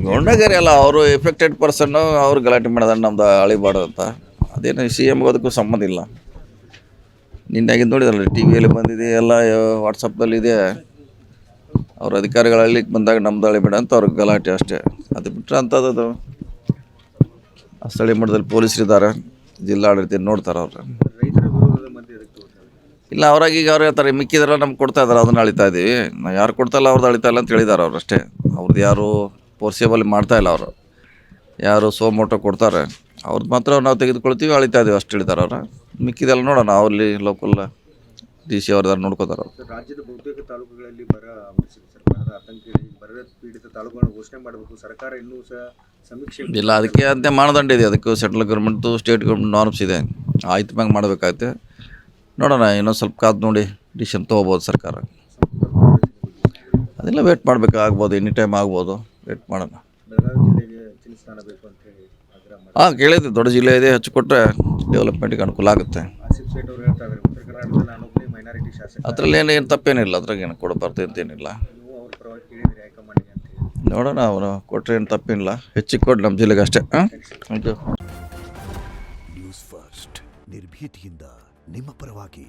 ಗುಂಡಗಿರಿ ಅಲ್ಲ, ಅವರು ಎಫೆಕ್ಟೆಡ್ ಪರ್ಸನ್ನು ಅವ್ರು ಗಲಾಟೆ ಮಾಡೋದ ನಮ್ದು ಅಳಿಬಾರ್ದು ಅಂತ. ಅದೇನು ಸಿ ಎಮ್ಗೆ ಅದಕ್ಕೂ ಸಂಬಂಧ ಇಲ್ಲ. ನಿನ್ನಾಗಿದ್ದು ನೋಡಿದ್ರಲ್ಲ, ಟಿ ವಿಯಲ್ಲಿ ಬಂದಿದೆ, ಎಲ್ಲ ವಾಟ್ಸಪ್ದಲ್ಲಿದೆ. ಅವ್ರ ಅಧಿಕಾರಿಗಳು ಹಳ್ಳಿಗೆ ಬಂದಾಗ ನಮ್ದು ಅಳಿಬೇಡ ಅಂತ ಅವ್ರಿಗೆ ಗಲಾಟೆ ಅಷ್ಟೇ. ಅದು ಬಿಟ್ಟರೆ ಅಂಥದ್ದು ಸ್ಥಳೀಯ ಮಟ್ಟದಲ್ಲಿ ಪೊಲೀಸರಿದ್ದಾರೆ, ಜಿಲ್ಲಾಡಳಿತ ನೋಡ್ತಾರೆ ಅವ್ರು. ಇಲ್ಲ, ಅವ್ರಾಗೀಗ ಅವ್ರು ಹೇಳ್ತಾರೆ ಮಿಕ್ಕಿದ್ರೆ ನಮ್ಗೆ ಕೊಡ್ತಾ ಇದ್ದಾರೆ, ಅದನ್ನು ಅಳಿತಾ ಇದ್ದೀವಿ. ನಾವು ಯಾರು ಕೊಡ್ತಾಯಿಲ್ಲ ಅವ್ರದ್ದು ಅಳಿತಾ ಇಲ್ಲ ಅಂತ ಹೇಳಿದ್ದಾರೆ ಅವ್ರು ಅಷ್ಟೇ. ಅವ್ರದ್ದು ಯಾರು ಫೋರ್ಸೇಬಲ್ ಮಾಡ್ತಾಯಿಲ್ಲ ಅವರು. ಯಾರು ಸೋಮೋಟೋ ಕೊಡ್ತಾರೆ ಅವ್ರದ್ದು ಮಾತ್ರ ನಾವು ತೆಗೆದುಕೊಳ್ತೀವಿ, ಅಳಿತಾ ಇದ್ದೀವಿ ಅಷ್ಟು ಹೇಳಿದ್ದಾರೆ ಅವ್ರು. ಮಿಕ್ಕಿದೆಲ್ಲ ನೋಡೋಣ, ಅಲ್ಲಿ ಲೋಕಲ್ ಡಿ ಸಿ ಅವ್ರದ್ದು ನೋಡ್ಕೋತಾರೆ ಅವರು. ರಾಜ್ಯದ ಬಹುತೇಕ ತಾಲೂಕುಗಳಲ್ಲಿ ಬರ ಆವರಿಸಿದೆ. ಸರ್ಕಾರದ ಆತಂಕ, ಬರ ಪೀಡಿತ ತಾಲೂಕುಗಳನ್ನು ಘೋಷಣೆ ಮಾಡಬೇಕು. ಸರ್ಕಾರ ಇನ್ನೂ ಸಹ ಸಮೀಕ್ಷೆ ಇಲ್ಲ, ಅದಕ್ಕೆ ಅಂತ ಮಾನದಂಡ ಇದೆ. ಅದಕ್ಕೆ ಸೆಂಟ್ರಲ್ ಗೌರ್ಮೆಂಟ್ದು ಸ್ಟೇಟ್ ಗೌರ್ಮೆಂಟ್ ನಾರ್ಮ್ಸ್ ಇದೆ. ಆಯ್ತು ಮ್ಯಾಂಗೆ ಮಾಡಬೇಕಾಗತ್ತೆ. ನೋಡೋಣ, ಇನ್ನೊಂದು ಸ್ವಲ್ಪ ಕಾದು ನೋಡಿ ಡಿಸಿಷನ್ ತೊಗೋಬೋದು ಸರ್ಕಾರ. ಅದೆಲ್ಲ ವೇಟ್ ಮಾಡಬೇಕು, ಆಗ್ಬೋದು, ಎನಿ ಟೈಮ್ ಆಗ್ಬೋದು. ವೇಟ್ ಮಾಡೋಣ. ಬೆಳಗಾವಿ ಜಿಲ್ಲೆಗೆ ಹೆಚ್ಚಿನ ಸ್ಥಾನ ಬೇಕು ಅಂತ ಹೇಳಿ ಆಗ್ರಹ ಮಾಡಿ ಕೇಳಿದ್ದೆ, ದೊಡ್ಡ ಜಿಲ್ಲೆ ಇದೆ, ಹೆಚ್ಚು ಕೊಟ್ಟರೆ ಡೆವಲಪ್ಮೆಂಟ್ಗೆ ಅನುಕೂಲ ಆಗುತ್ತೆ. ಆಸಿಫ್ ಸೇಠ್ ಅವರು ಹೇಳ್ತಾ ಇದ್ದಾರೆ, ಉತ್ತರ ಕರ್ನಾಟಕದಲ್ಲಿ ನಾನೊಬ್ಬನೇ ಮೈನಾರಿಟಿ ಶಾಸಕ, ಅದರಲ್ಲಿ ಏನು ತಪ್ಪೇನಿಲ್ಲ, ಅದ್ರಾಗೇನು ಕೊಡಬಾರ್ದು ಅಂತೇನಿಲ್ಲ. ನೀವು ಅವ್ರ ಪರವಾಗಿ ಕೇಳಿದ್ರಿ ಹೈಕಮಾಂಡ್ಗೆ ಅಂತ ಹೇಳಿ. ನೋಡೋಣ, ಅವನು ಕೊಟ್ಟರೆ ಏನು ತಪ್ಪೇನಿಲ್ಲ, ಹೆಚ್ಚಿಗೆ ಕೊಡಿ ನಮ್ಮ ಜಿಲ್ಲೆಗೆ ಅಷ್ಟೇ. Thank you. ನ್ಯೂಸ್ ಫಸ್ಟ್, ನಿರ್ಭೀತಿಯಿಂದ ನಿಮ್ಮ ಪರವಾಗಿ.